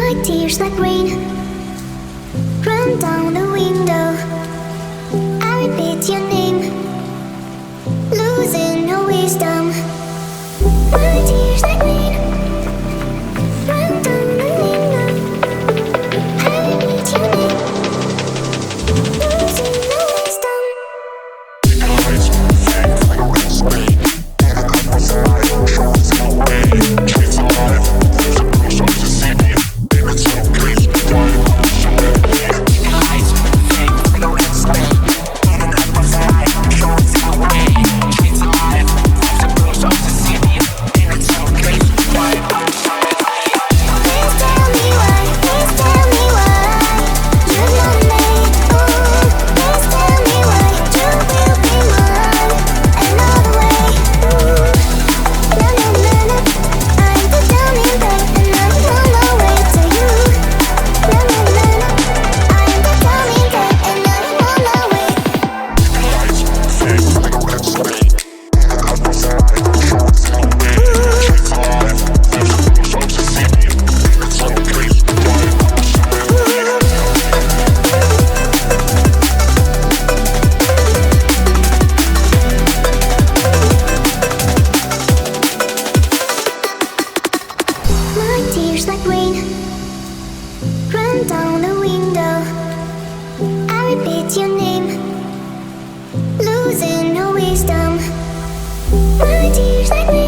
My tears like rain run down the window. I repeat your name, losing no wisdom. My tears like rain run down the window. I repeat your name, losing no wisdom. Eyes fake like a red snake. And a couple side shows no way. She's alive, there's a bruise on the city. And it's so crazy, why I'm so happy. Eyes fake like a red snake. And a couple side shows no way. She's alive, there's a bruise on the city. And it's so crazy, why I'm so happy. Please tell me why, please tell me why you love me. Ooh, please tell me why you will be mine another way. Ooh, na na na na, I'm the dummy babe and I'm on my way to you. Na na na na, I'm the dummy babe and I'm on my way. Eyes fake like a red snake. And a couple side shows no way. She's alive, there's a bruise on the city. And it's so crazy, why I'm so happy. My tears like rain run down the window. I repeat your name, losing no wisdom. My tears like rain